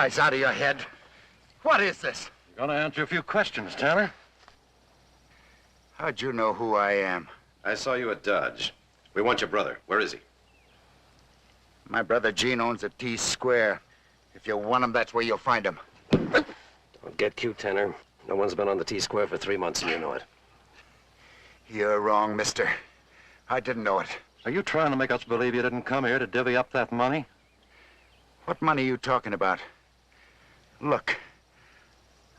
eyes out of your head. What is this? I'm gonna answer a few questions, Tanner. How'd you know who I am? I saw you at Dodge. We want your brother. Where is he? My brother Gene owns a T Square. If you want him, that's where you'll find him. Don't get cute, Tanner. No one's been on the T Square for 3 months, and you know it. You're wrong, mister. I didn't know it. Are you trying to make us believe you didn't come here to divvy up that money? What money are you talking about? Look,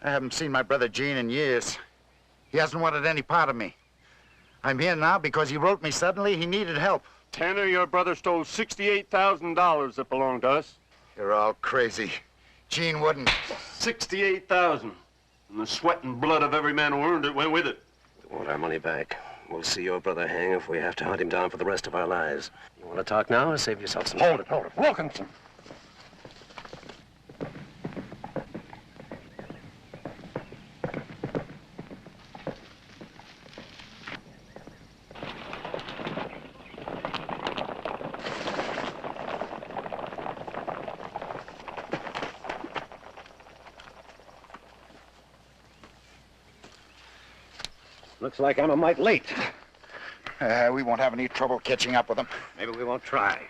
I haven't seen my brother Gene in years. He hasn't wanted any part of me. I'm here now because he wrote me suddenly he needed help. Tanner, your brother stole $68,000 that belonged to us. You're all crazy. Gene wouldn't. 68,000. And the sweat and blood of every man who earned it went with it. We want our money back. We'll see your brother hang if we have to hunt him down for the rest of our lives. You want to talk now or save yourself some... Hold it. Wilkinson! Looks like I'm a mite late. We won't have any trouble catching up with him. Maybe we won't try.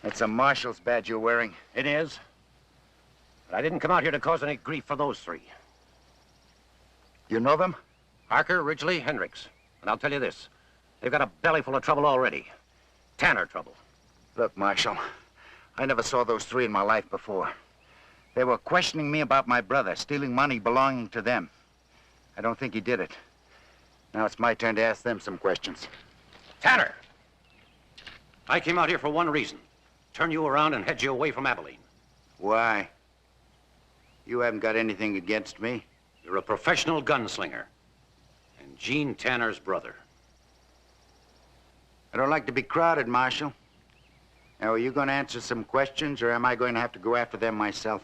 It's a marshal's badge you're wearing. It is. But I didn't come out here to cause any grief for those three. You know them? Harker, Ridgely, Hendricks. And I'll tell you this. They've got a belly full of trouble already. Tanner trouble. Look, Marshal, I never saw those three in my life before. They were questioning me about my brother, stealing money belonging to them. I don't think he did it. Now it's my turn to ask them some questions. Tanner! I came out here for one reason. Turn you around and head you away from Abilene. Why? You haven't got anything against me? You're a professional gunslinger. And Gene Tanner's brother. I don't like to be crowded, Marshal. Now, are you going to answer some questions, or am I going to have to go after them myself?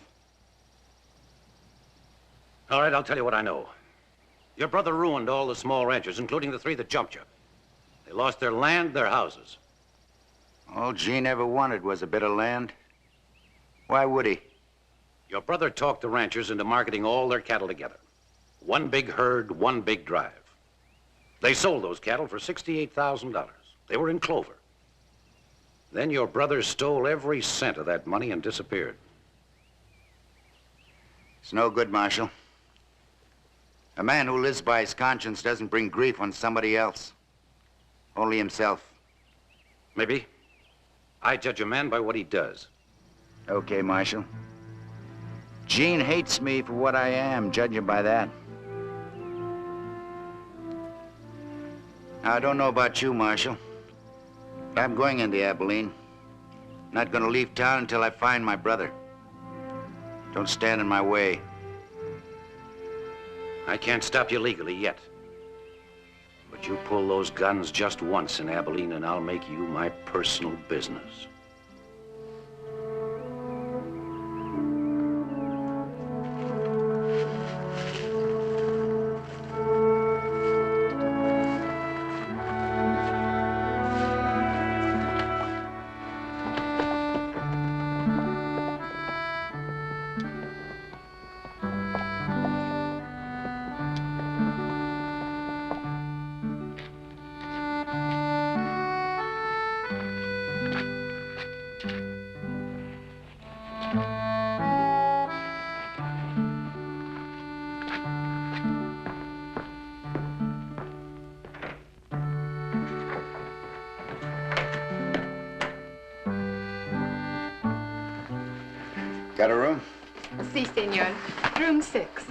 All right, I'll tell you what I know. Your brother ruined all the small ranchers, including the three that jumped you. They lost their land, their houses. All Gene ever wanted was a bit of land. Why would he? Your brother talked the ranchers into marketing all their cattle together. One big herd, one big drive. They sold those cattle for $68,000. They were in clover. Then your brother stole every cent of that money and disappeared. It's no good, Marshal. A man who lives by his conscience doesn't bring grief on somebody else. Only himself. Maybe. I judge a man by what he does. Okay, Marshal. Gene hates me for what I am, judge him by that. Now, I don't know about you, Marshal. I'm going into Abilene. Not gonna leave town until I find my brother. Don't stand in my way. I can't stop you legally yet. But you pull those guns just once in Abilene and I'll make you my personal business. Got a room? Si, senor. Room 6.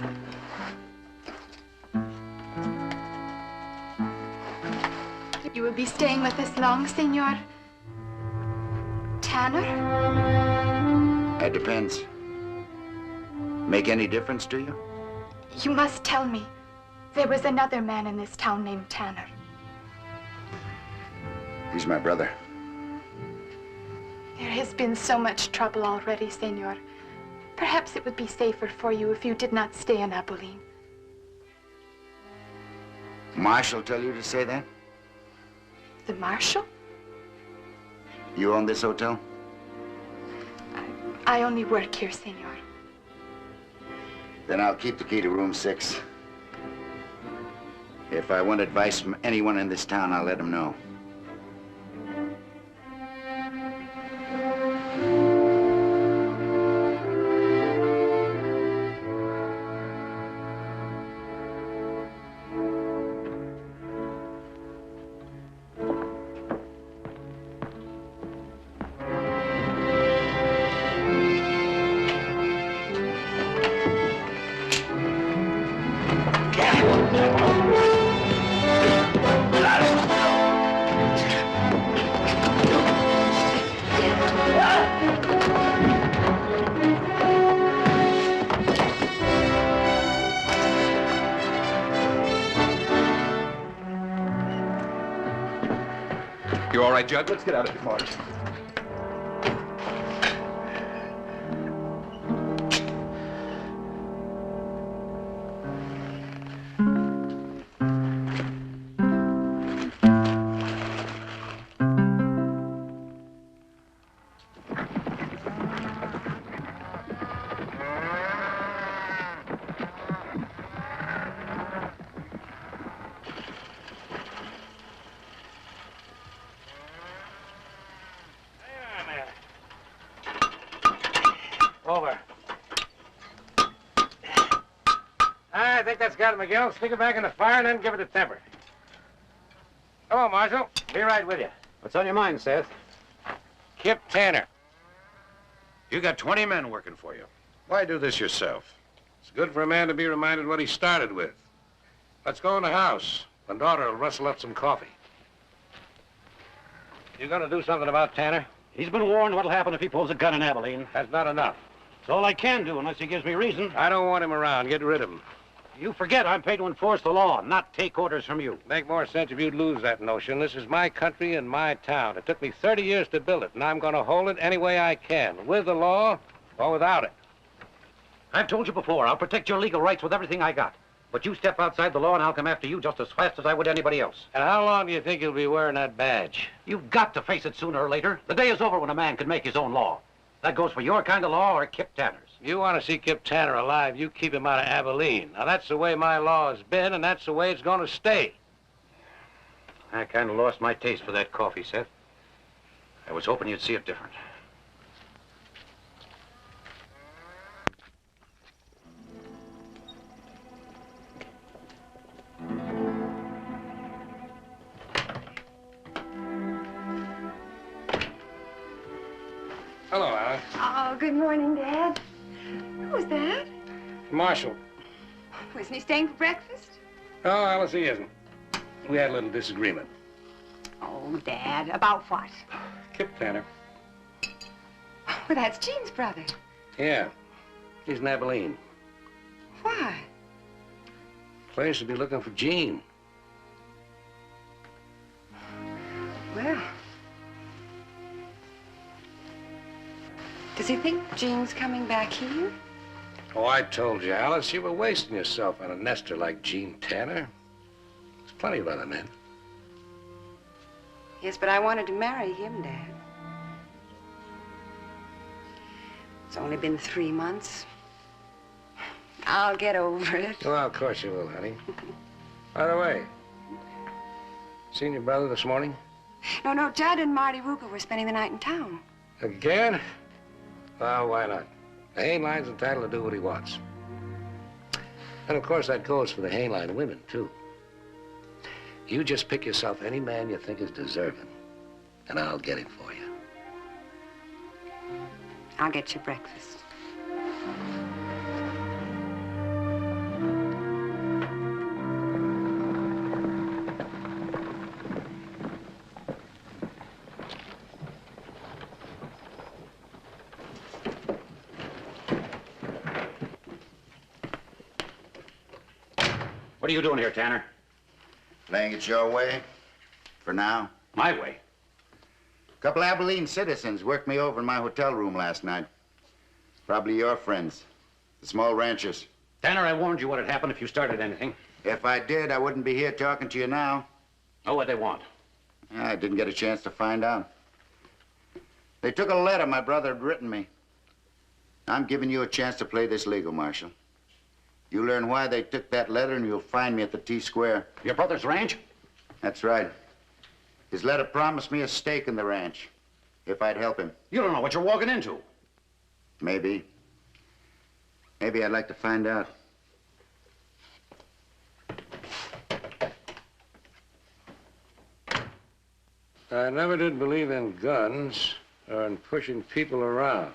You will be staying with us long, senor? Tanner? That depends. Make any difference to you? You must tell me. There was another man in this town named Tanner. He's my brother. There has been so much trouble already, senor. Perhaps it would be safer for you if you did not stay in Abilene. Marshal tell you to say that? The marshal? You own this hotel? I only work here, senor. Then I'll keep the key to room 6. If I want advice from anyone in this town, I'll let them know. You all right, Judge? Let's get out of here, Marge. Over. I think that's got it, Miguel. Stick it back in the fire and then give it a temper. Come on, Marshal. Be right with you. What's on your mind, Seth? Kip Tanner. You got 20 men working for you. Why do this yourself? It's good for a man to be reminded what he started with. Let's go in the house. My daughter will rustle up some coffee. You gonna do something about Tanner? He's been warned what'll happen if he pulls a gun in Abilene. That's not enough. It's all I can do unless he gives me reason. I don't want him around. Get rid of him. You forget I'm paid to enforce the law, not take orders from you. Make more sense if you'd lose that notion. This is my country and my town. It took me 30 years to build it, and I'm gonna hold it any way I can, with the law or without it. I've told you before, I'll protect your legal rights with everything I got. But you step outside the law and I'll come after you just as fast as I would anybody else. And how long do you think you'll be wearing that badge? You've got to face it sooner or later. The day is over when a man can make his own law. That goes for your kind of law or Kip Tanner's. You want to see Kip Tanner alive, you keep him out of Abilene. Now, that's the way my law has been, and that's the way it's going to stay. I kind of lost my taste for that coffee, Seth. I was hoping you'd see it different. Hello, Alice. Oh, good morning, Dad. Who was that? Marshal. Wasn't he staying for breakfast? Oh, Alice, he isn't. We had a little disagreement. Oh, Dad, about what? Kip Tanner. Well, that's Jean's brother. Yeah. He's in Abilene. Why? Place to be looking for Jean. Well... Does he think Jean's coming back here? Oh, I told you, Alice, you were wasting yourself on a nester like Jean Tanner. There's plenty of other men. Yes, but I wanted to marry him, Dad. It's only been 3 months. I'll get over it. Well, of course you will, honey. By the way, seen your brother this morning? No, Judd and Marty Ruger were spending the night in town. Again? Well, why not? The Hainline's entitled to do what he wants. And of course, that goes for the Hainline women, too. You just pick yourself any man you think is deserving, and I'll get him for you. I'll get you breakfast. What are you doing here, Tanner? Playing it your way, for now. My way. A couple Abilene citizens worked me over in my hotel room last night. Probably your friends, the small ranchers. Tanner, I warned you what had happened if you started anything. If I did, I wouldn't be here talking to you now. Know what they want. I didn't get a chance to find out. They took a letter my brother had written me. I'm giving you a chance to play this legal, Marshal. You learn why they took that letter, and you'll find me at the T-Square. Your brother's ranch? That's right. His letter promised me a stake in the ranch, if I'd help him. You don't know what you're walking into. Maybe. Maybe I'd like to find out. I never did believe in guns or in pushing people around.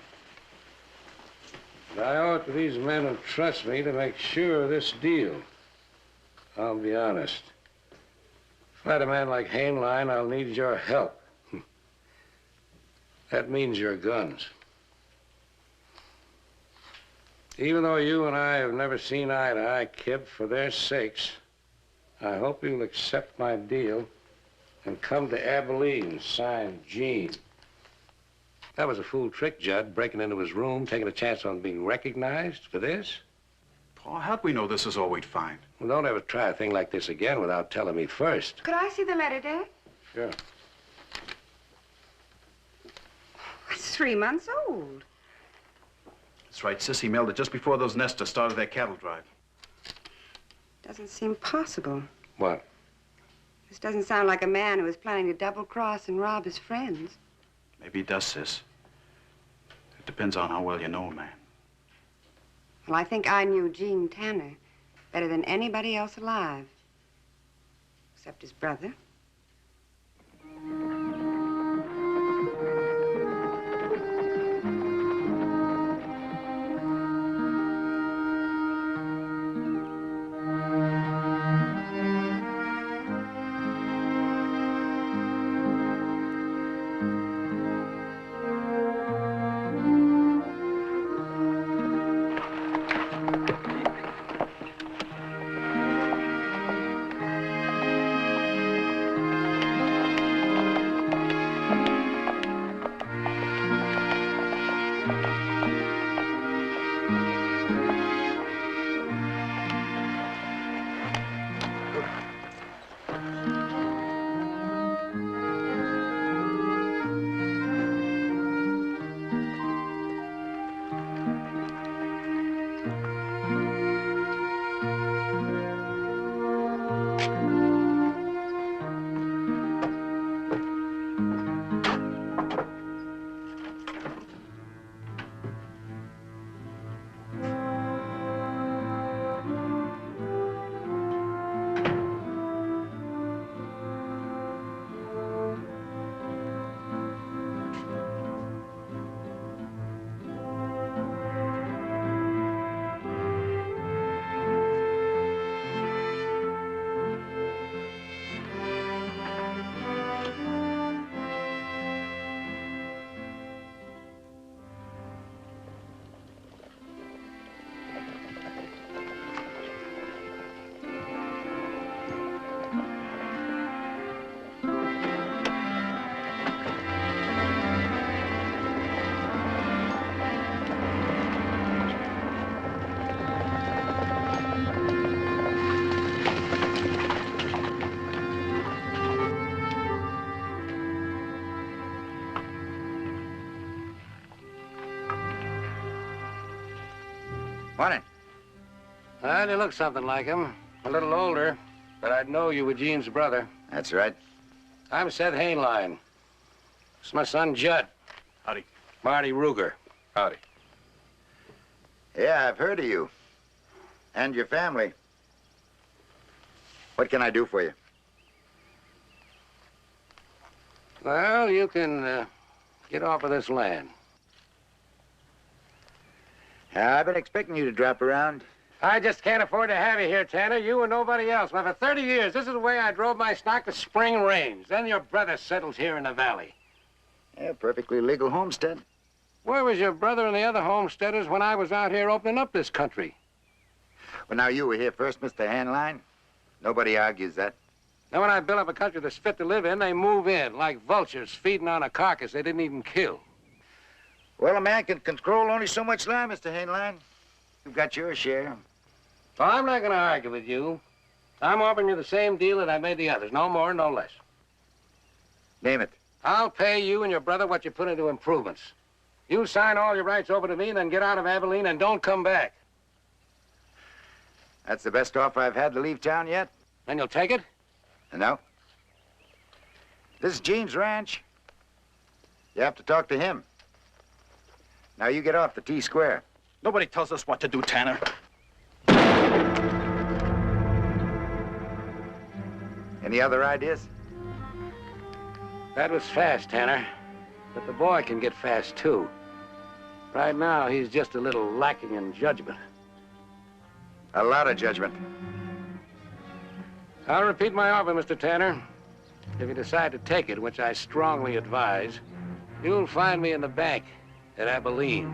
But I owe it to these men who trust me to make sure of this deal. I'll be honest. If I had a man like Hainline, I'll need your help. That means your guns. Even though you and I have never seen eye to eye, kid, for their sakes, I hope you'll accept my deal and come to Abilene, signed Gene. That was a fool trick, Judd, breaking into his room, taking a chance on being recognized for this. Paul, how'd we know this is all we'd find? Well, don't ever try a thing like this again without telling me first. Could I see the letter, Dad? Sure. It's 3 months old. That's right. Sissy mailed it just before those Nestor started their cattle drive. Doesn't seem possible. What? This doesn't sound like a man who is planning to double-cross and rob his friends. Maybe he does, Sis. It depends on how well you know a man. Well, I think I knew Gene Tanner better than anybody else alive. Except his brother. Morning. Well, you look something like him. A little older, but I'd know you were Gene's brother. That's right. I'm Seth Hainline. This is my son, Judd. Howdy. Marty Ruger. Howdy. Yeah, I've heard of you. And your family. What can I do for you? Well, you can get off of this land. I've been expecting you to drop around. I just can't afford to have you here, Tanner. You and nobody else. But for 30 years, this is the way I drove my stock to Spring Range. Then your brother settles here in the valley. Yeah, perfectly legal homestead. Where was your brother and the other homesteaders when I was out here opening up this country? Well, now, you were here first, Mr. Hainline. Nobody argues that. Now, when I build up a country that's fit to live in, they move in like vultures feeding on a carcass they didn't even kill. Well, a man can control only so much land, Mr. Hainline. You've got your share. Well, I'm not going to argue with you. I'm offering you the same deal that I made the others. No more, no less. Name it. I'll pay you and your brother what you put into improvements. You sign all your rights over to me, then get out of Abilene and don't come back. That's the best offer I've had to leave town yet? Then you'll take it? No. This is Gene's ranch. You have to talk to him. Now you get off the T-square. Nobody tells us what to do, Tanner. Any other ideas? That was fast, Tanner. But the boy can get fast, too. Right now, he's just a little lacking in judgment. A lot of judgment. I'll repeat my offer, Mr. Tanner. If you decide to take it, which I strongly advise, you'll find me in the bank at Abilene.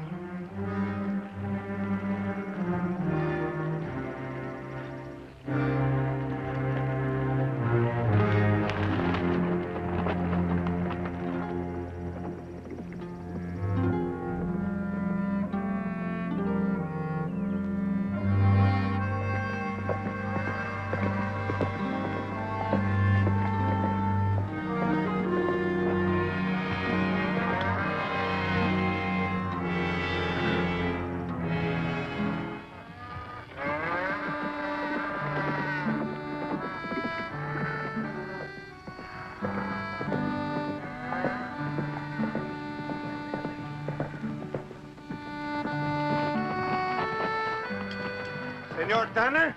Senor Tanner?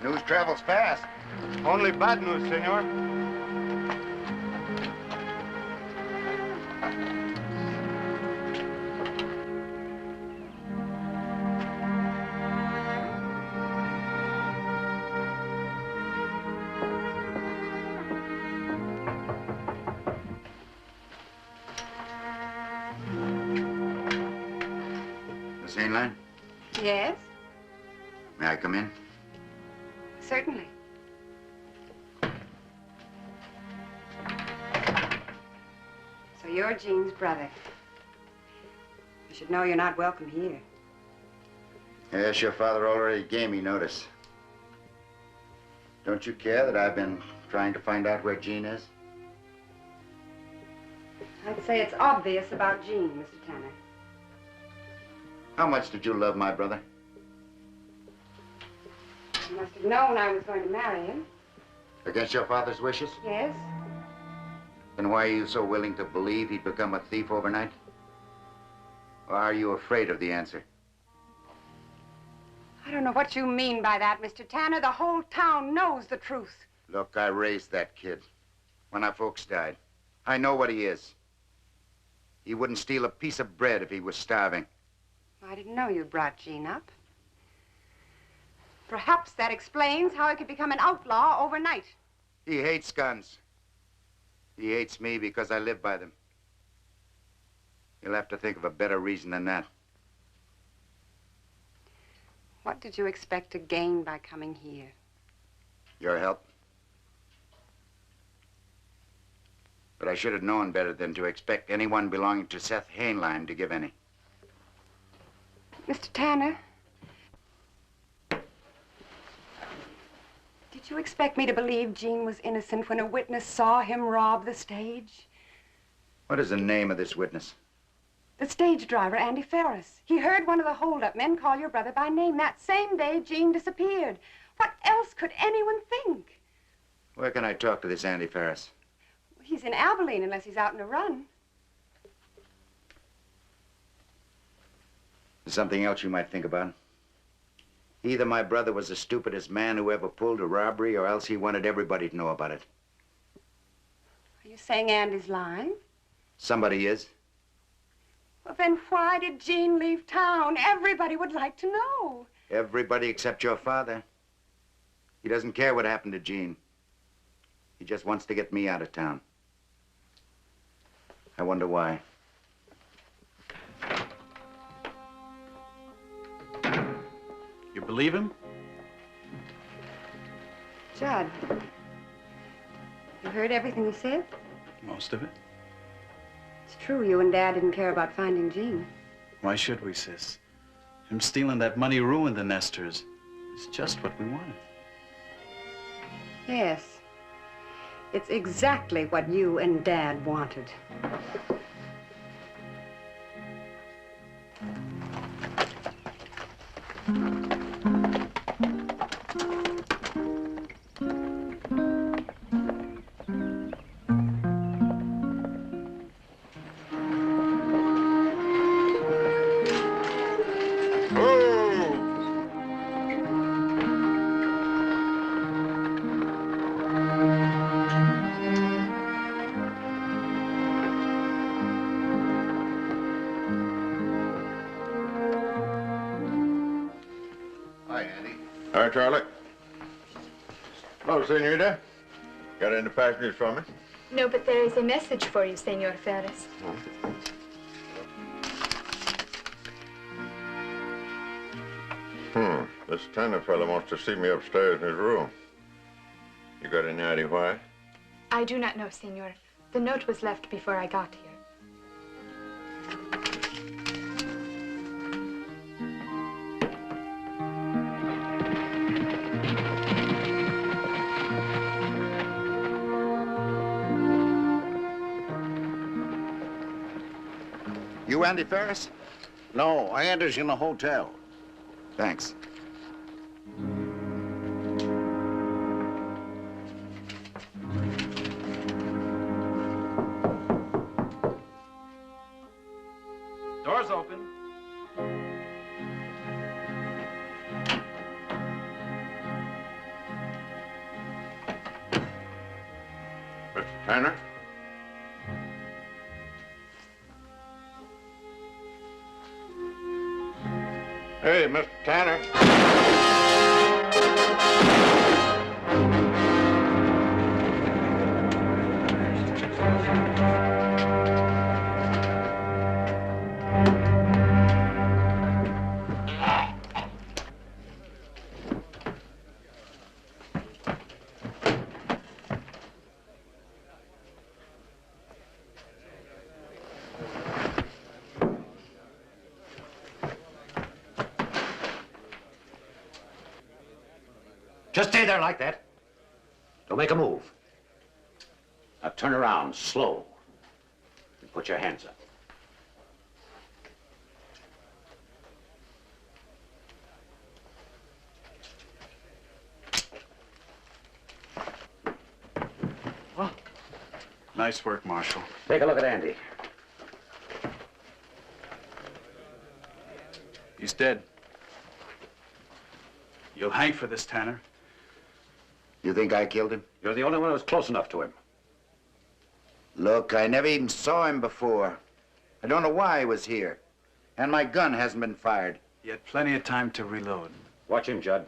News travels fast. Only bad news, senor. Miss Hainline, Yes, may I come in? certainly. So you're Gene's brother. You should know you're not welcome here. Yes, your father already gave me notice. Don't you care that I've been trying to find out where Gene is? I'd say it's obvious about Gene, Mr. Tanner. How much did you love my brother? You must have known I was going to marry him. Against your father's wishes? Yes? Then why are you so willing to believe he'd become a thief overnight? Or are you afraid of the answer? I don't know what you mean by that, Mr. Tanner. The whole town knows the truth. Look, I raised that kid when our folks died. I know what he is. He wouldn't steal a piece of bread if he was starving. I didn't know you brought Gene up. Perhaps that explains how he could become an outlaw overnight. He hates guns. He hates me because I live by them. You'll have to think of a better reason than that. What did you expect to gain by coming here? Your help. But I should have known better than to expect anyone belonging to Seth Hainline to give any. Mr. Tanner, did you expect me to believe Gene was innocent when a witness saw him rob the stage? What is the name of this witness? The stage driver, Andy Ferris. He heard one of the hold-up men call your brother by name that same day Gene disappeared. What else could anyone think? Where can I talk to this Andy Ferris? He's in Abilene unless he's out on a run. There's something else you might think about. Either my brother was the stupidest man who ever pulled a robbery, or else he wanted everybody to know about it. Are you saying Andy's lying? Somebody is. Well, then why did Gene leave town? Everybody would like to know. Everybody except your father. He doesn't care what happened to Gene. He just wants to get me out of town. I wonder why. You believe him? Judd, you heard everything he said? Most of it. It's true you and Dad didn't care about finding Gene. Why should we, sis? Him stealing that money ruined the Nestors. It's just what we wanted. Yes. It's exactly what you and Dad wanted. Charlie. Hello, senorita. Got any packages for me? No, but there is a message for you, Senor Ferris. This Tanner fellow wants to see me upstairs in his room. You got any idea why? I do not know, Senor. The note was left before I got here. You Andy Ferris? No, I enters in a hotel. Thanks. Door's open. Mr. Tanner? Hey, Mr. Tanner. Just stay there like that. Don't make a move. Now turn around, slow, and put your hands up. Nice work, Marshal. Take a look at Andy. He's dead. You'll hang for this, Tanner. You think I killed him? You're the only one who was close enough to him. Look, I never even saw him before. I don't know why he was here. And my gun hasn't been fired. You had plenty of time to reload. Watch him, Judd.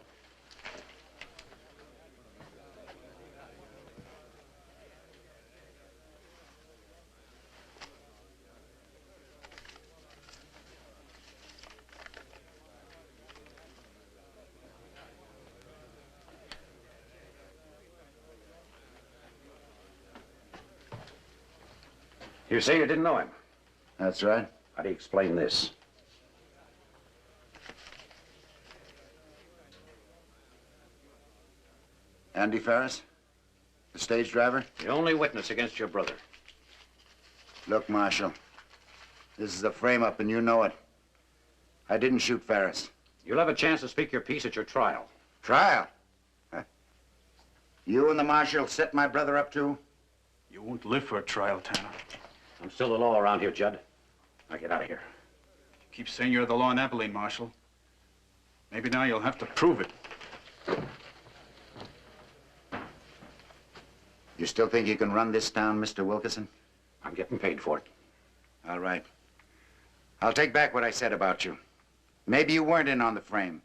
You say you didn't know him? That's right. How do you explain this? Andy Ferris? The stage driver? The only witness against your brother. Look, Marshal. This is a frame-up, and you know it. I didn't shoot Ferris. You'll have a chance to speak your piece at your trial. Trial? Huh. You and the Marshal set my brother up too? You won't live for a trial, Tanner. I'm still the law around here, Judd. Now get out of here. You keep saying you're the law in Abilene, Marshal. Maybe now you'll have to prove it. You still think you can run this town, Mr. Wilkerson? I'm getting paid for it. All right. I'll take back what I said about you. Maybe you weren't in on the frame,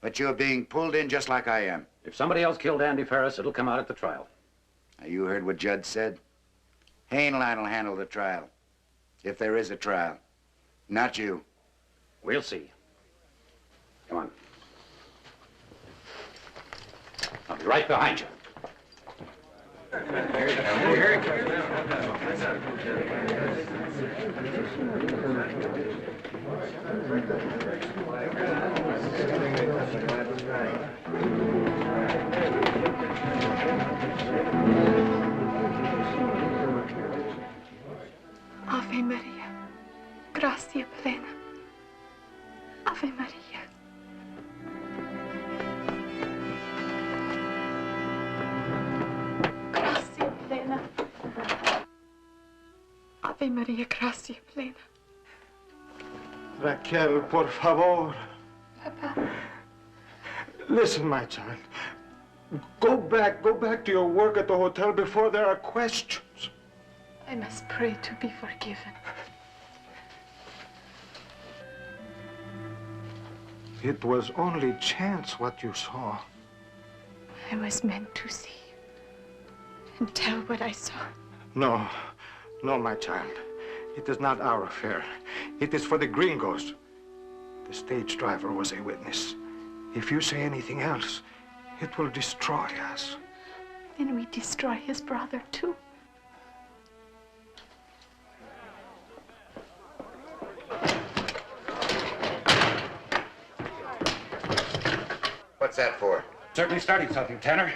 but you're being pulled in just like I am. If somebody else killed Andy Ferris, it'll come out at the trial. Now, you heard what Judd said? Hainline will handle the trial, if there is a trial. Not you. We'll see. Come on. I'll be right behind you. Ave Maria, gracia plena. Ave Maria. Gracia plena. Ave Maria, gracia plena. Raquel, por favor. Papa. Listen, my child. Go back to your work at the hotel before there are questions. I must pray to be forgiven. It was only chance what you saw. I was meant to see and tell what I saw. No, no, my child. It is not our affair. It is for the gringos. The stage driver was a witness. If you say anything else, it will destroy us. Then we destroy his brother, too. What's that for? Certainly starting something, Tanner.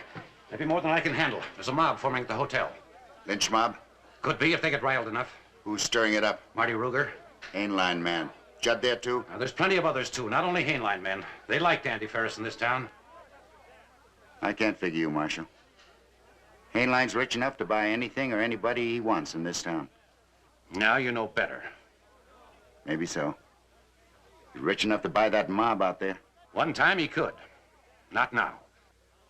Maybe more than I can handle. There's a mob forming at the hotel. Lynch mob? Could be if they get riled enough. Who's stirring it up? Marty Ruger. Hainline man. Judd there, too? Now, there's plenty of others, too. Not only Hainline men. They liked Andy Ferris in this town. I can't figure you, Marshal. Hainline's rich enough to buy anything or anybody he wants in this town. Now you know better. Maybe so. He's rich enough to buy that mob out there. One time he could. Not now.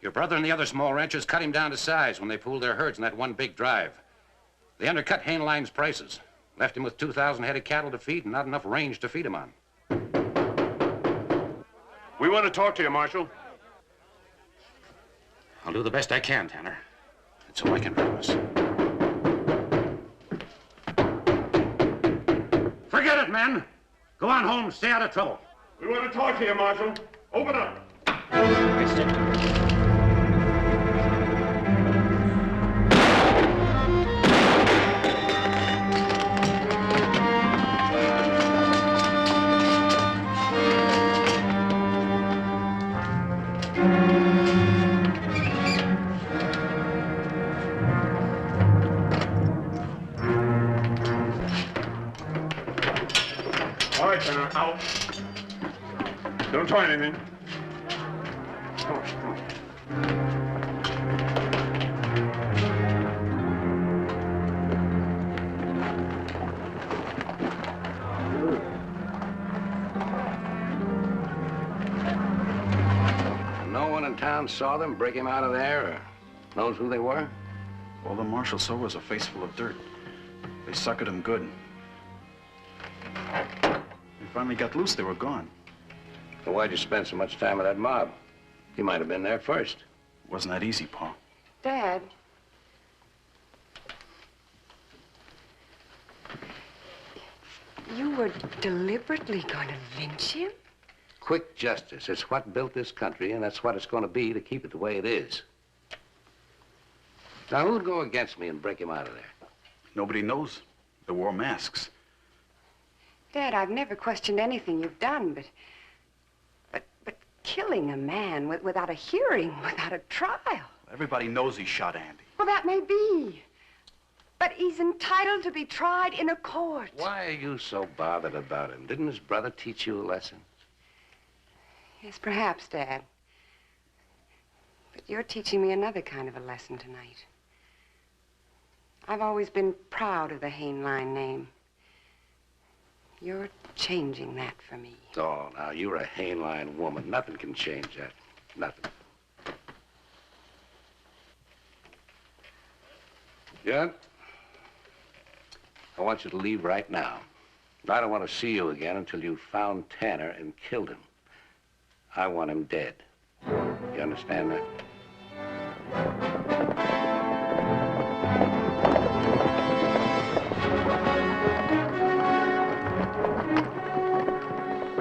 Your brother and the other small ranchers cut him down to size when they pooled their herds in that one big drive. They undercut Hainline's prices. Left him with 2,000 head of cattle to feed and not enough range to feed him on. We want to talk to you, Marshal. I'll do the best I can, Tanner. That's all I can promise. Forget it, men. Go on home, stay out of trouble. We want to talk to you, Marshal. Open up. All right, Tanner, out. Don't try anything. Come on, come on. No one in town saw them break him out of there or knows who they were? All the marshal saw was a face full of dirt. They suckered him good. They finally got loose, they were gone. Then why'd you spend so much time with that mob? He might have been there first. It wasn't that easy, Pa. Dad. You were deliberately going to lynch him? Quick justice. It's what built this country, and that's what it's going to be to keep it the way it is. Now, who'd go against me and break him out of there? Nobody knows. They wore masks. Dad, I've never questioned anything you've done, but killing a man without a hearing, without a trial. Everybody knows he shot Andy. Well, that may be. But he's entitled to be tried in a court. Why are you so bothered about him? Didn't his brother teach you a lesson? Yes, perhaps, Dad. But you're teaching me another kind of a lesson tonight. I've always been proud of the Hainline name. You're changing that for me. Oh, now, you're a Hainline woman. Nothing can change that. Nothing. Judd, I want you to leave right now. I don't want to see you again until you've found Tanner and killed him. I want him dead. You understand that?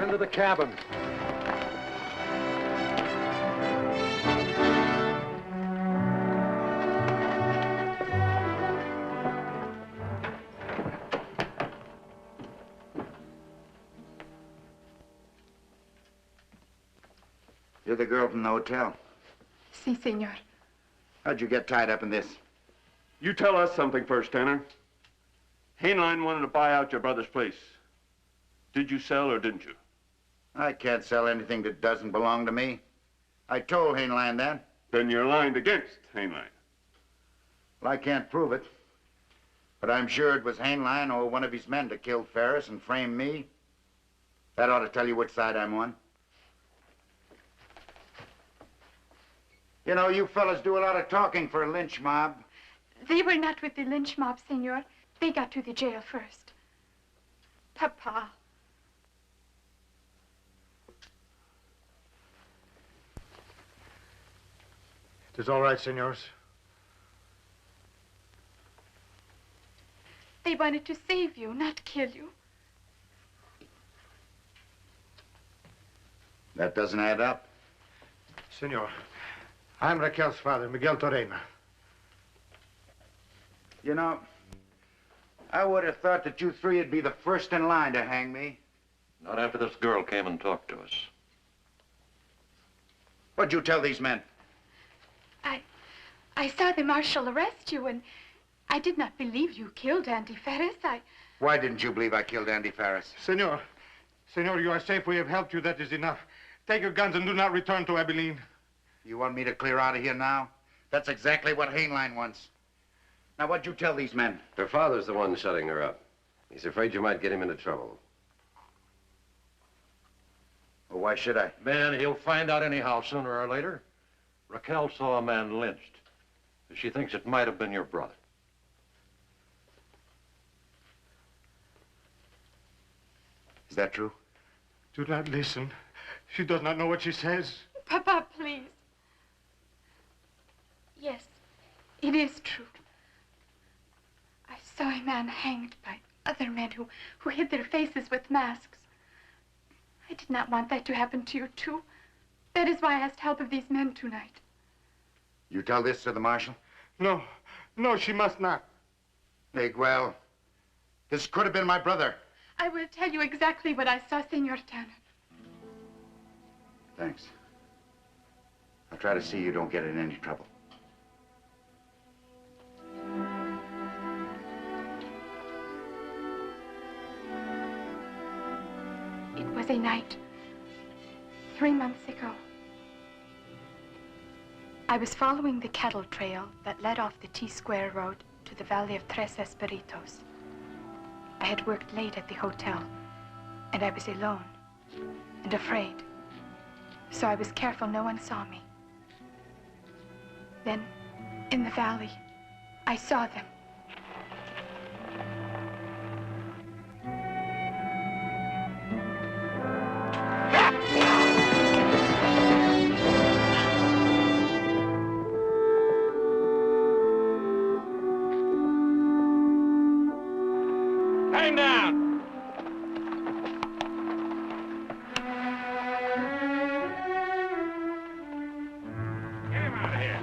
Into the cabin. You're the girl from the hotel. Si, senor. How'd you get tied up in this? You tell us something first, Tanner. Hainline wanted to buy out your brother's place. Did you sell or didn't you? I can't sell anything that doesn't belong to me. I told Hainline that. Then you're lined against Hainline. Well, I can't prove it. But I'm sure it was Hainline or one of his men that killed Ferris and framed me. That ought to tell you which side I'm on. You know, you fellas do a lot of talking for a lynch mob. They were not with the lynch mob, senor. They got to the jail first. Papa. It is all right, senors. They wanted to save you, not kill you. That doesn't add up. Senor, I'm Raquel's father, Miguel Torena. You know, I would have thought that you three would be the first in line to hang me. Not after this girl came and talked to us. What'd you tell these men? I saw the marshal arrest you, and I did not believe you killed Andy Ferris. Why didn't you believe I killed Andy Ferris? Senor, you are safe. We have helped you. That is enough. Take your guns and do not return to Abilene. You want me to clear out of here now? That's exactly what Hainline wants. Now, what'd you tell these men? Her father's the one shutting her up. He's afraid you might get him into trouble. Well, why should I? Man, he'll find out anyhow, sooner or later. Raquel saw a man lynched. She thinks it might have been your brother. Is that true? Do not listen. She does not know what she says. Papa, please. Yes, it is true. I saw a man hanged by other men who hid their faces with masks. I did not want that to happen to you, too. That is why I asked help of these men tonight. You tell this to the marshal? No, she must not. Miguel, this could have been my brother. I will tell you exactly what I saw, Senor Tanner. Thanks. I'll try to see you don't get in any trouble. It was a night 3 months ago. I was following the cattle trail that led off the T-Square Road to the Valley of Tres Espiritos. I had worked late at the hotel, and I was alone and afraid, so I was careful no one saw me. Then, in the valley, I saw them. Hang down! Get him out of here.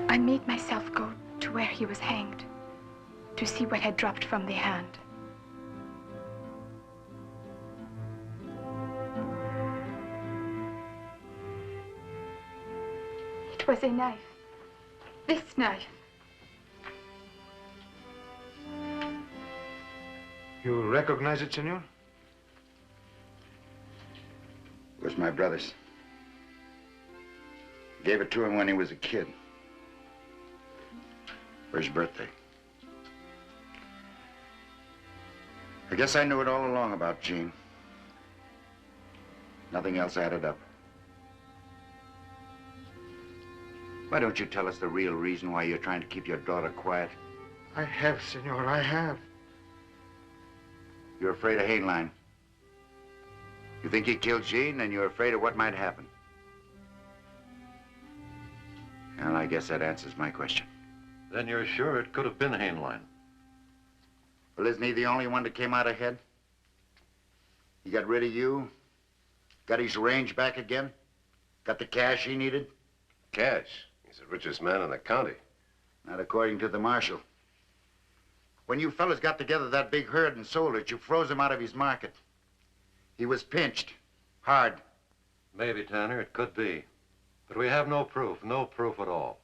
I made myself go to where he was hanged, to see what had dropped from the hand. It was a knife. This knife. You recognize it, senor? It was my brother's. Gave it to him when he was a kid. For his birthday. I guess I knew it all along about Jean. Nothing else added up. Why don't you tell us the real reason why you're trying to keep your daughter quiet? I have, senor, I have. You're afraid of Hainline. You think he killed Jean, and you're afraid of what might happen. Well, I guess that answers my question. Then you're sure it could have been Hainline? Well, isn't he the only one that came out ahead? He got rid of you, got his range back again, got the cash he needed. Cash? He's the richest man in the county. Not according to the marshal. When you fellas got together that big herd and sold it, you froze him out of his market. He was pinched, hard. Maybe, Tanner, it could be. But we have no proof at all.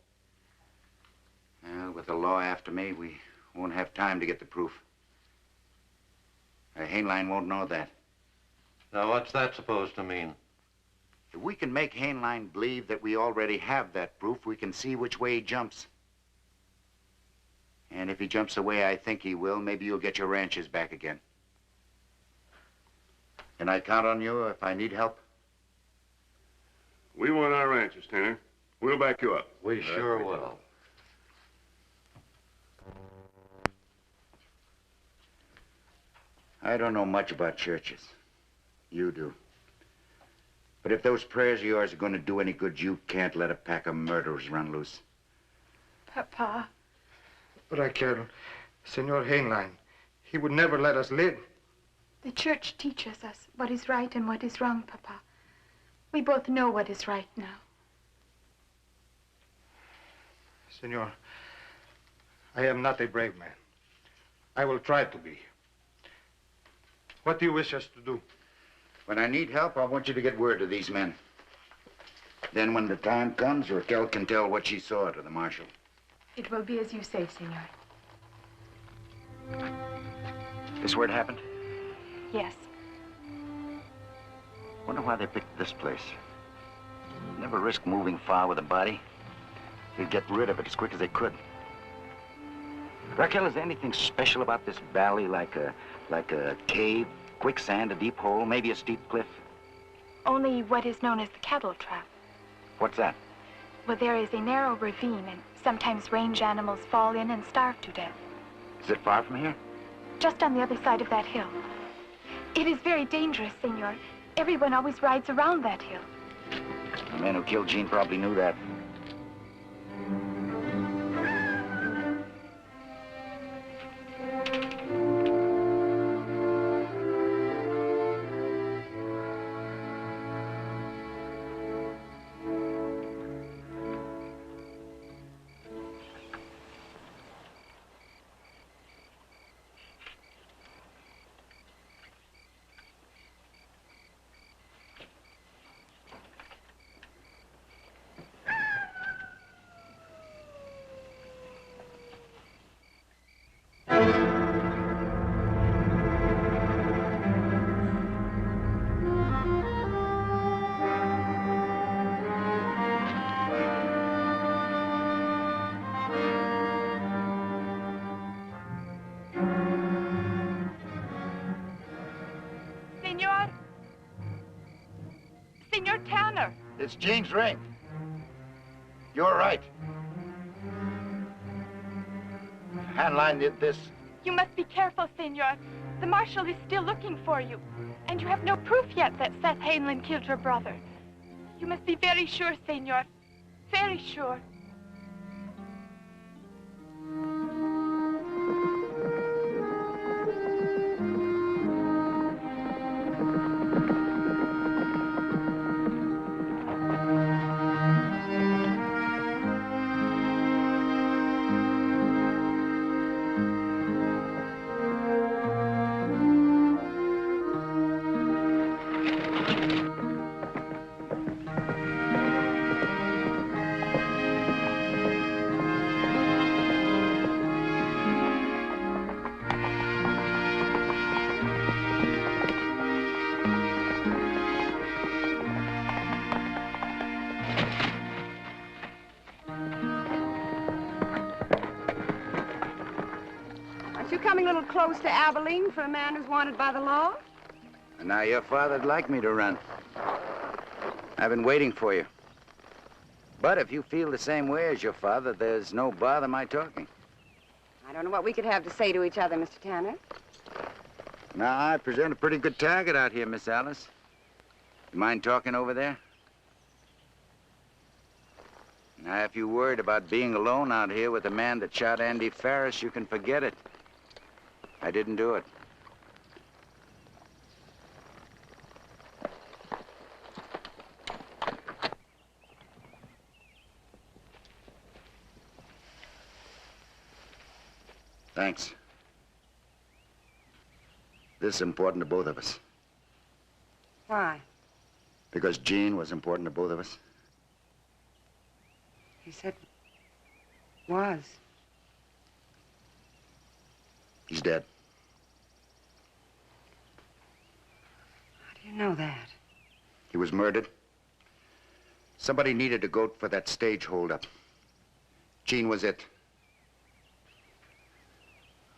Well, with the law after me, we won't have time to get the proof. Hainline won't know that. Now, what's that supposed to mean? If we can make Hainline believe that we already have that proof, we can see which way he jumps. And if he jumps the way I think he will, maybe you'll get your ranches back again. Can I count on you if I need help? We want our ranches, Tanner. We'll back you up. We sure will. I don't know much about churches. You do. But if those prayers of yours are going to do any good, you can't let a pack of murderers run loose. Papa. Raquel, Senor Heinlein, he would never let us live. The church teaches us what is right and what is wrong, Papa. We both know what is right now. Senor, I am not a brave man. I will try to be. What do you wish us to do? When I need help, I want you to get word to these men. Then when the time comes, Raquel can tell what she saw to the marshal. It will be as you say, Senor. This where it happened? Yes. Wonder why they picked this place. Never risk moving far with a body. They'd get rid of it as quick as they could. Raquel, is there anything special about this valley, like a cave, quicksand, a deep hole, maybe a steep cliff? Only what is known as the cattle trap. What's that? Well, there is a narrow ravine, and sometimes range animals fall in and starve to death. Is it far from here? Just on the other side of that hill. It is very dangerous, Senor. Everyone always rides around that hill. The man who killed Jean probably knew that. It's Jean's ring. You're right. Heinlein did this. You must be careful, Senor. The marshal is still looking for you. And you have no proof yet that Seth Heinlein killed your brother. You must be very sure, Senor. Very sure. Coming a little close to Abilene for a man who's wanted by the law? And now your father'd like me to run. I've been waiting for you. But if you feel the same way as your father, there's no bother my talking. I don't know what we could have to say to each other, Mr. Tanner. Now, I present a pretty good target out here, Miss Alice. You mind talking over there? Now, if you're worried about being alone out here with the man that shot Andy Ferris, you can forget it. I didn't do it. Thanks. This is important to both of us. Why? Because Jean was important to both of us. He said was. He's dead. How do you know that? He was murdered. Somebody needed a goat for that stage holdup. Jean was it.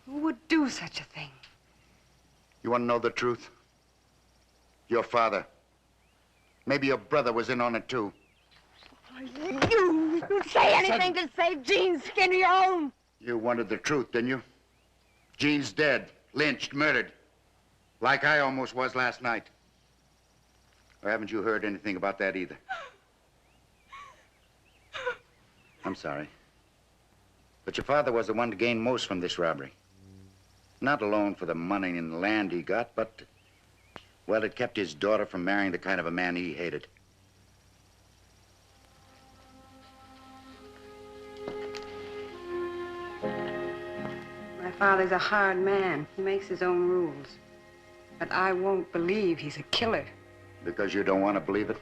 Who would do such a thing? You want to know the truth? Your father. Maybe your brother was in on it, too. You say anything to save Jean's skin of your own. You wanted the truth, didn't you? Jean's dead, lynched, murdered. Like I almost was last night. Or haven't you heard anything about that either? I'm sorry. But your father was the one to gain most from this robbery. Not alone for the money and land he got, but, well, it kept his daughter from marrying the kind of a man he hated. My father's a hard man. He makes his own rules. But I won't believe he's a killer. Because you don't want to believe it?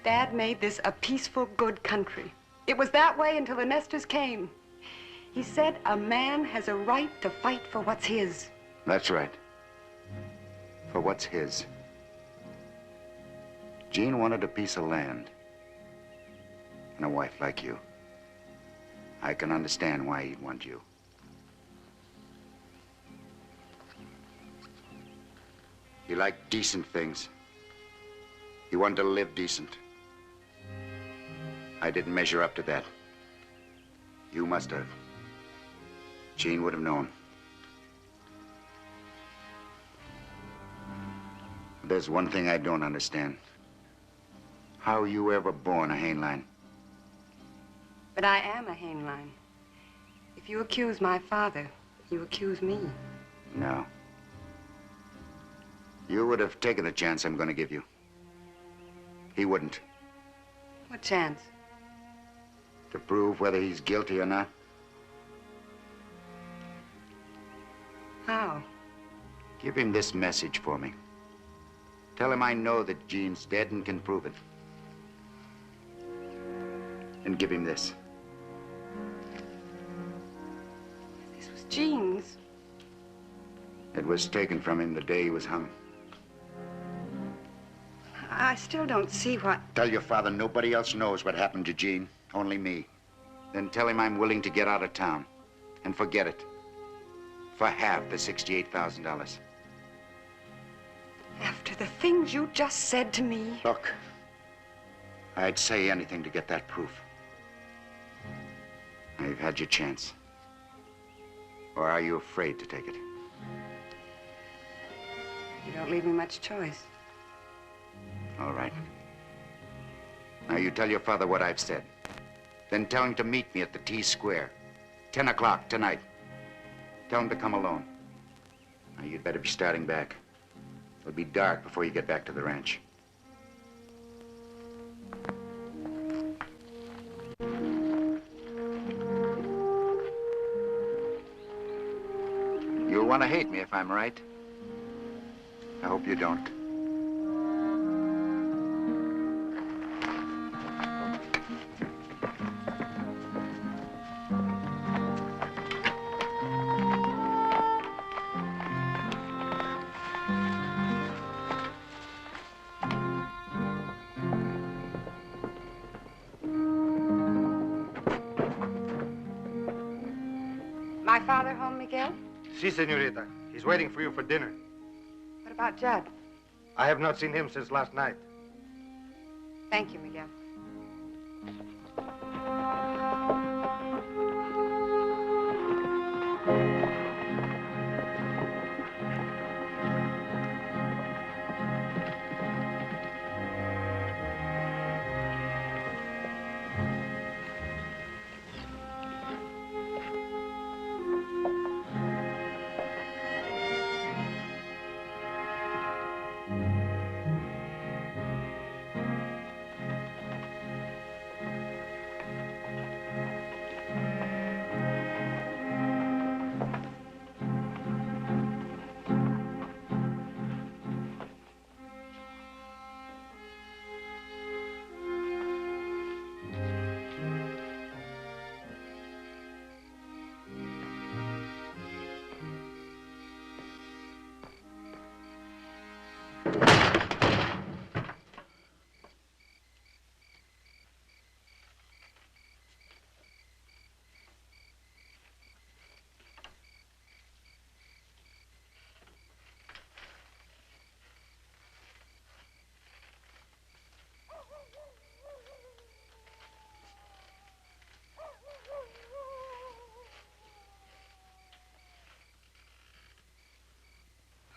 Dad made this a peaceful, good country. It was that way until the Nestors came. He said a man has a right to fight for what's his. That's right. For what's his. Gene wanted a piece of land. And a wife like you. I can understand why he'd want you. He liked decent things. He wanted to live decent. I didn't measure up to that. You must have. Gene would have known. There's one thing I don't understand. How you ever born a Hainline? But I am a Hainline. If you accuse my father, you accuse me. No. You would have taken the chance I'm going to give you. He wouldn't. What chance? To prove whether he's guilty or not. How? Give him this message for me. Tell him I know that Gene's dead and can prove it. And give him this. This was Gene's. It was taken from him the day he was hung. I still don't see what... Tell your father nobody else knows what happened to Gene, only me. Then tell him I'm willing to get out of town and forget it for half the $68,000. After the things you just said to me... Look, I'd say anything to get that proof. Now, you've had your chance. Or are you afraid to take it? You don't leave me much choice. All right. Now, you tell your father what I've said. Then tell him to meet me at the T Square. 10 o'clock tonight. Tell him to come alone. Now, you'd better be starting back. It'll be dark before you get back to the ranch. You'll want to hate me if I'm right. I hope you don't. My father home, Miguel? Si, senorita. He's waiting for you for dinner. What about Judd? I have not seen him since last night. Thank you, Miguel.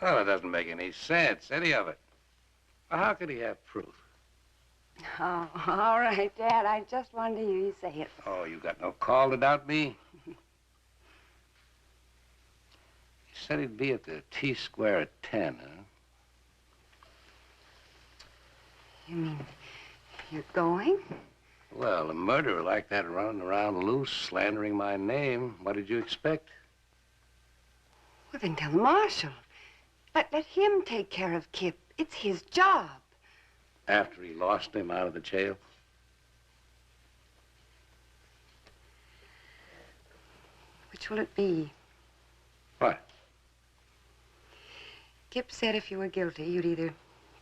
Well, it doesn't make any sense, any of it. Well, how could he have proof? Oh, all right, Dad. I just wanted to hear you say it. Oh, you got no call to doubt me? He said he'd be at the T-Square at 10, huh? You mean you're going? Well, a murderer like that running around loose, slandering my name, what did you expect? Well, then tell the marshal. Let him take care of Kip. It's his job. After he lost him out of the jail? Which will it be? What? Kip said if you were guilty, you'd either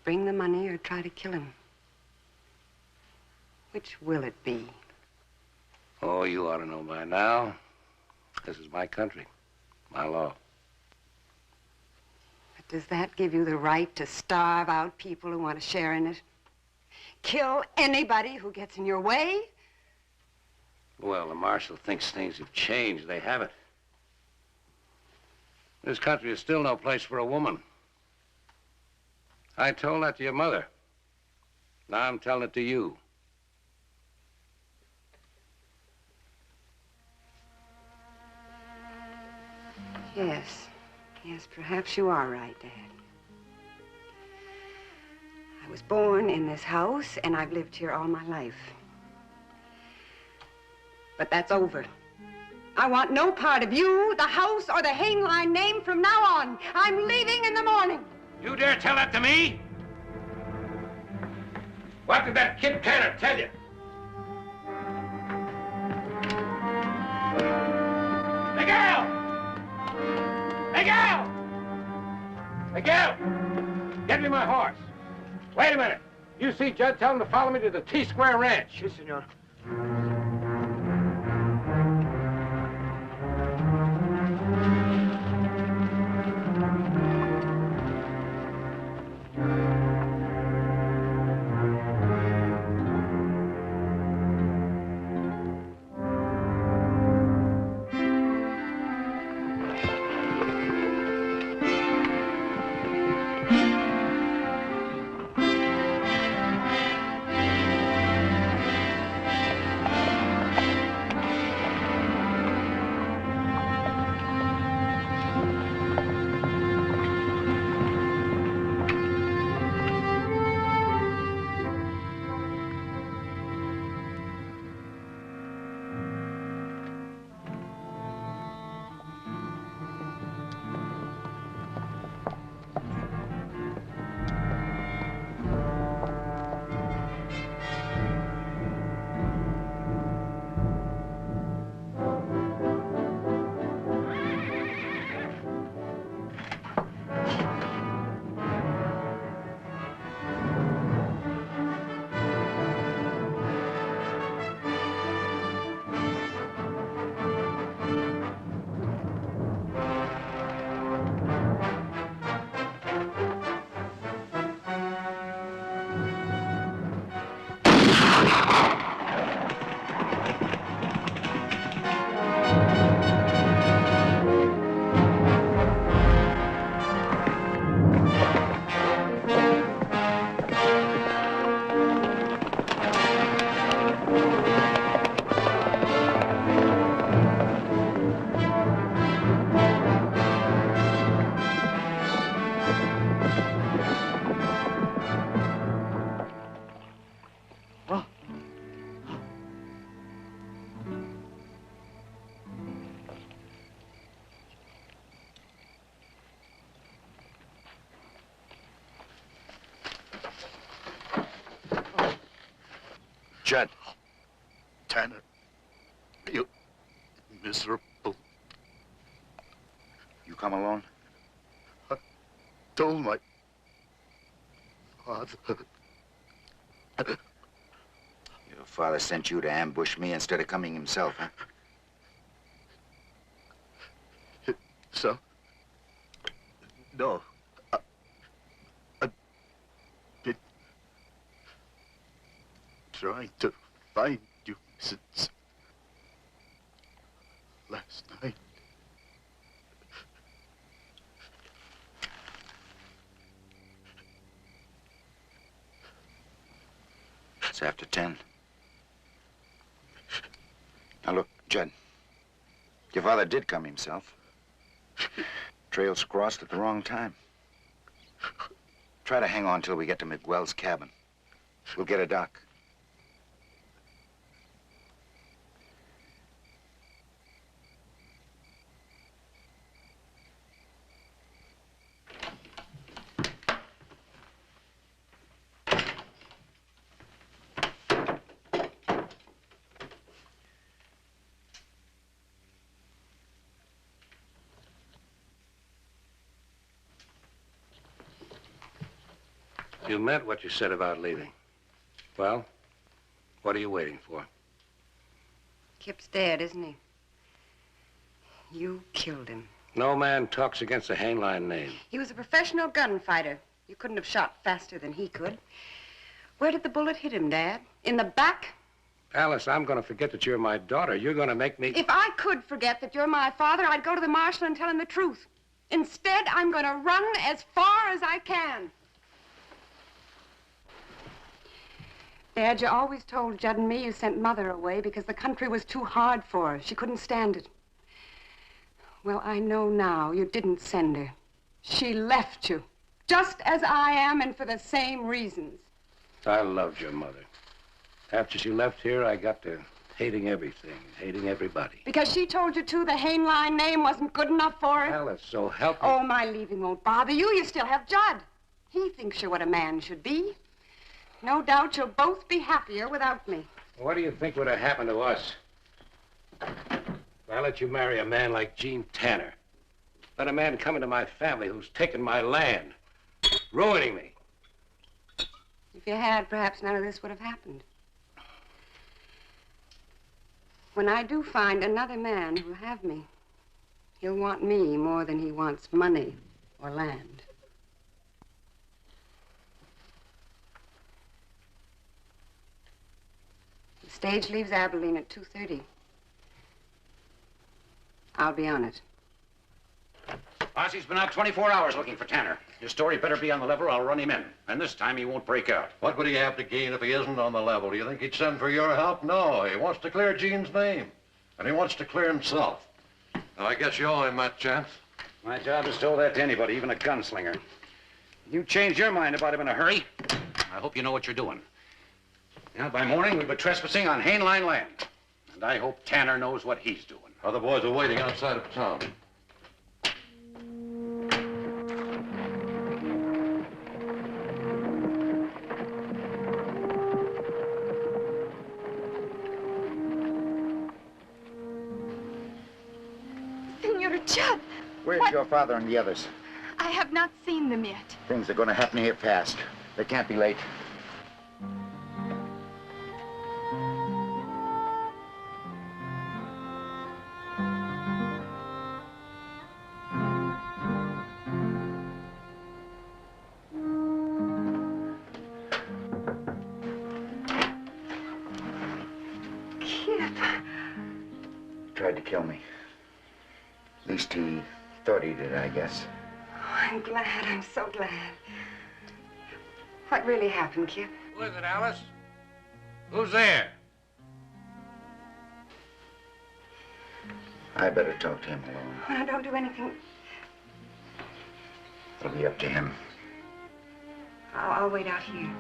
bring the money or try to kill him. Which will it be? Oh, you ought to know by now. This is my country, my law. But does that give you the right to starve out people who want to share in it? Kill anybody who gets in your way? Well, the marshal thinks things have changed. They haven't. This country is still no place for a woman. I told that to your mother. Now I'm telling it to you. Yes. Yes, perhaps you are right, Dad. I was born in this house, and I've lived here all my life. But that's over. I want no part of you, the house, or the Hainline name from now on. I'm leaving in the morning. You dare tell that to me? What did that kid Tanner tell you? Miguel! Miguel! Miguel! Get me my horse. Wait a minute. You see Judd, tell him to follow me to the T-Square Ranch. Si, senor. Judd. Tanner. You miserable. You come alone? I told my father. Your father sent you to ambush me instead of coming himself, huh? So? No. I've been trying to find you since last night. It's after 10. Now look, Judd. Your father did come himself. Trail's crossed at the wrong time. Try to hang on till we get to Miguel's cabin. We'll get a dock. You meant what you said about leaving. Well, what are you waiting for? Kip's dead, isn't he? You killed him. No man talks against the Hainline name. He was a professional gunfighter. You couldn't have shot faster than he could. Where did the bullet hit him, Dad? In the back? Alice, I'm going to forget that you're my daughter. You're going to make me... If I could forget that you're my father, I'd go to the marshal and tell him the truth. Instead, I'm going to run as far as I can. Dad, you always told Judd and me you sent Mother away because the country was too hard for her. She couldn't stand it. Well, I know now you didn't send her. She left you, just as I am, and for the same reasons. I loved your mother. After she left here, I got to hating everything, hating everybody. Because she told you, too, the Hainline name wasn't good enough for her? Alice, so help me. Oh, my leaving won't bother you. You still have Judd. He thinks you're what a man should be. No doubt you'll both be happier without me. What do you think would have happened to us? If I let you marry a man like Gene Tanner, let a man come into my family who's taken my land, ruining me. If you had, perhaps none of this would have happened. When I do find another man who'll have me, he'll want me more than he wants money or land. The stage leaves Abilene at 2:30. I'll be on it. Posse's been out 24 hours looking for Tanner. His story better be on the level or I'll run him in. And this time he won't break out. What would he have to gain if he isn't on the level? Do you think he'd send for your help? No, he wants to clear Gene's name. And he wants to clear himself. Now, I guess you owe him that chance. My job is to owe that to anybody, even a gunslinger. You changed your mind about him in a hurry. I hope you know what you're doing. Now, by morning, we'll be trespassing on Hainline land. And I hope Tanner knows what he's doing. Other boys are waiting outside of town. Senor Judd! Where's your father and the others? I have not seen them yet. Things are going to happen here fast. They can't be late. Tried to kill me. At least he thought he did, I guess. Oh, I'm glad. I'm so glad. What really happened, Kip? Who is it, Alice? Who's there? I better talk to him alone. Oh, now, don't do anything. It'll be up to him. I'll wait out here.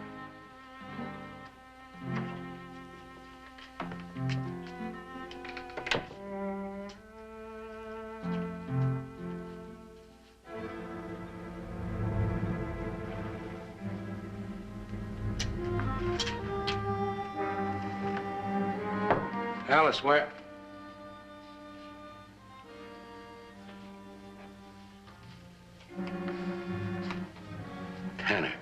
Alice, where? Tanner.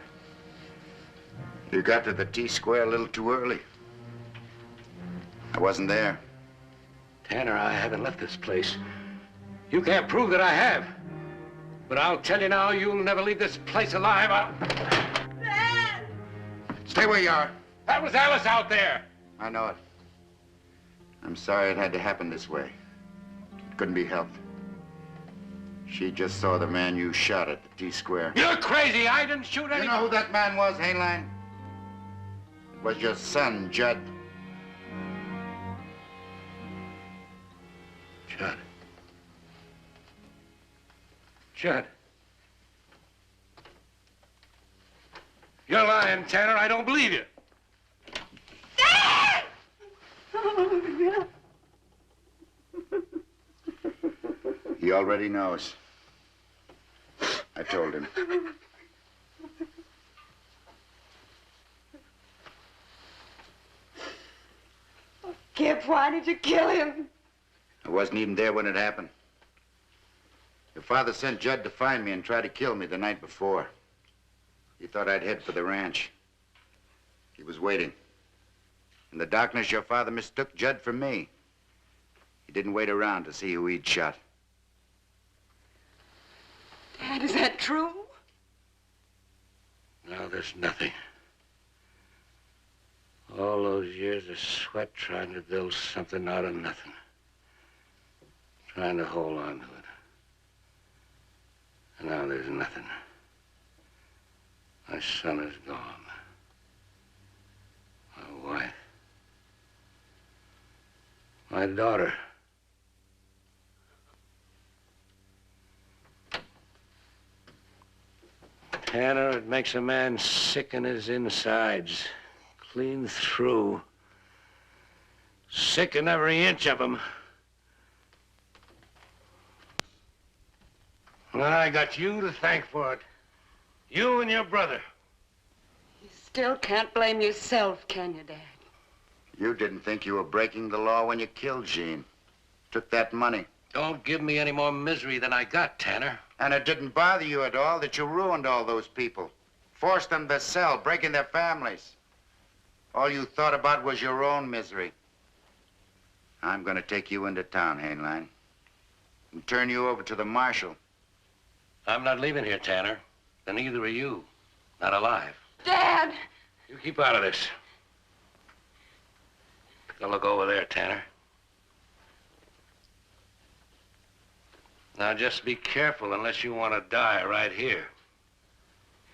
You got to the T-square a little too early. I wasn't there. Tanner, I haven't left this place. You can't prove that I have. But I'll tell you now, you'll never leave this place alive. Dad! Stay where you are. That was Alice out there. I know it. I'm sorry it had to happen this way. It couldn't be helped. She just saw the man you shot at the T-square. You're crazy. I didn't shoot anyone. You know who that man was, Hainline? was your son, Judd. Judd. Judd. You're lying, Tanner. I don't believe you. Dad! He already knows. I told him. Kip, why did you kill him? I wasn't even there when it happened. Your father sent Judd to find me and try to kill me the night before. He thought I'd head for the ranch. He was waiting. In the darkness, your father mistook Judd for me. He didn't wait around to see who he'd shot. Dad, is that true? No, there's nothing. All those years of sweat trying to build something out of nothing. Trying to hold on to it. And now there's nothing. My son is gone. My wife. My daughter. Tanner, it makes a man sick in his insides. Clean through. Sick in every inch of him. And I got you to thank for it. You and your brother. You still can't blame yourself, can you, Dad? You didn't think you were breaking the law when you killed Jean. Took that money. Don't give me any more misery than I got, Tanner. And it didn't bother you at all that you ruined all those people. Forced them to sell, breaking their families. All you thought about was your own misery. I'm gonna take you into town, Hainline, and turn you over to the marshal. I'm not leaving here, Tanner. And neither are you. Not alive. Dad! You keep out of this. Take a look over there, Tanner. Now, just be careful unless you want to die right here.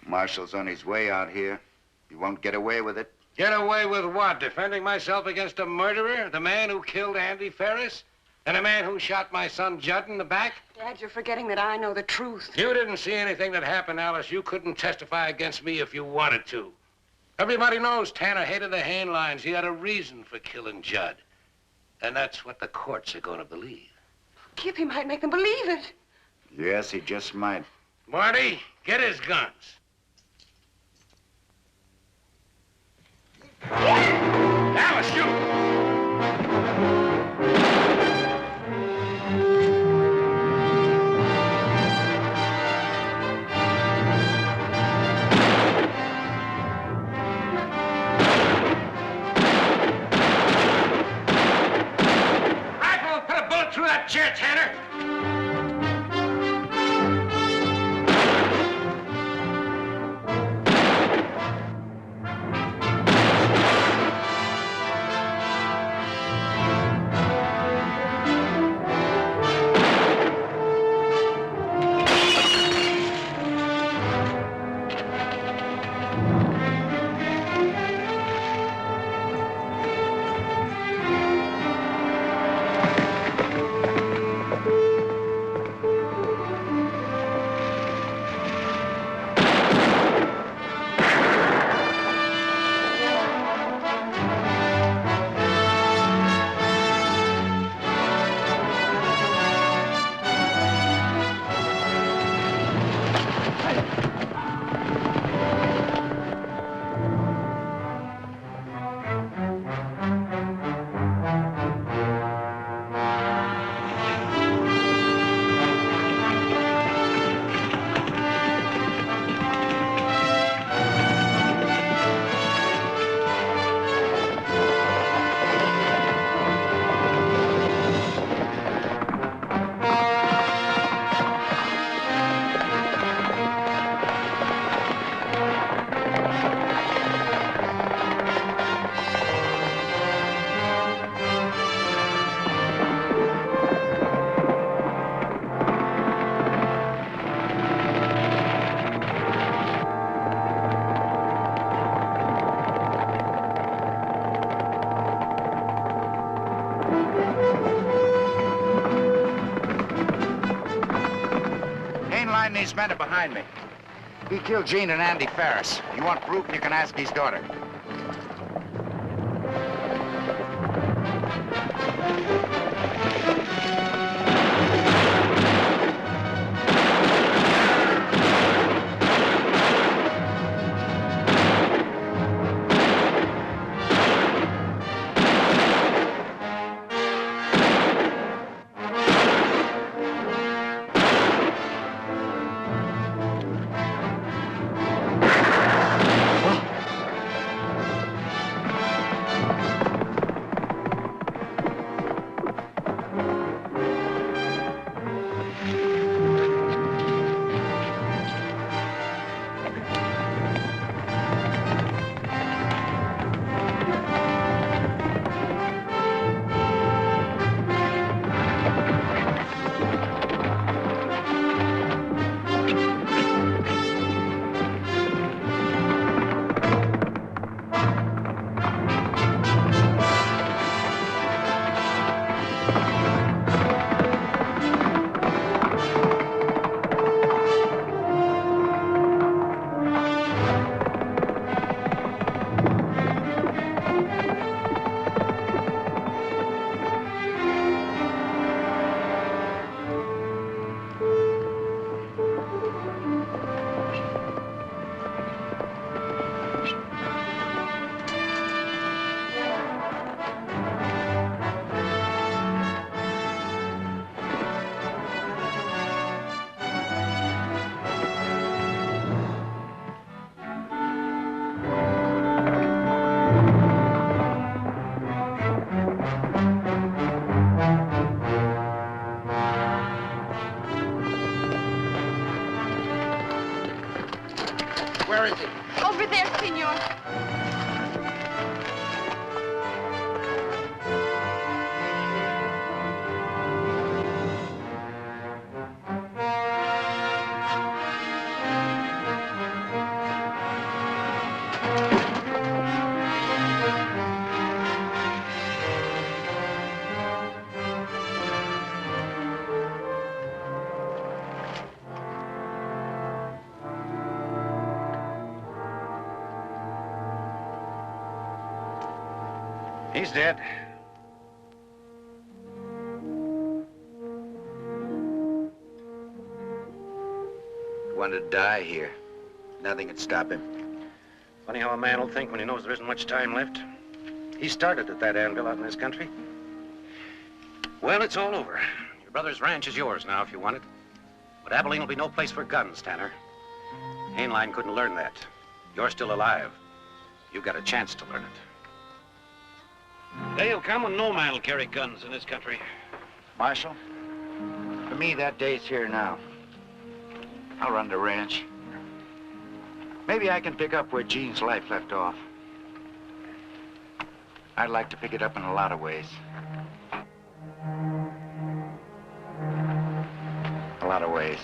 Marshal's on his way out here. He won't get away with it. Get away with what? Defending myself against a murderer? The man who killed Andy Ferris? And the man who shot my son Judd in the back? Dad, you're forgetting that I know the truth. You didn't see anything that happened, Alice. You couldn't testify against me if you wanted to. Everybody knows Tanner hated the Hainlines. He had a reason for killing Judd. And that's what the courts are going to believe. Kip, he might make them believe it. Yes, he just might. Marty, get his guns. Alice, you! Rifle, put a bullet through that chair, Tanner. and his men are behind me. He killed Gene and Andy Ferris. You want proof, you can ask his daughter. Where is he? Over there, senor. He's dead. He wanted to die here. Nothing could stop him. Funny how a man will think when he knows there isn't much time left. He started at that anvil out in this country. Well, it's all over. Your brother's ranch is yours now if you want it. But Abilene will be no place for guns, Tanner. Hainline couldn't learn that. You're still alive. You've got a chance to learn it. Day'll come when no man will carry guns in this country. Marshal, for me, that day's here now. I'll run the ranch. Maybe I can pick up where Gene's life left off. I'd like to pick it up in a lot of ways. A lot of ways.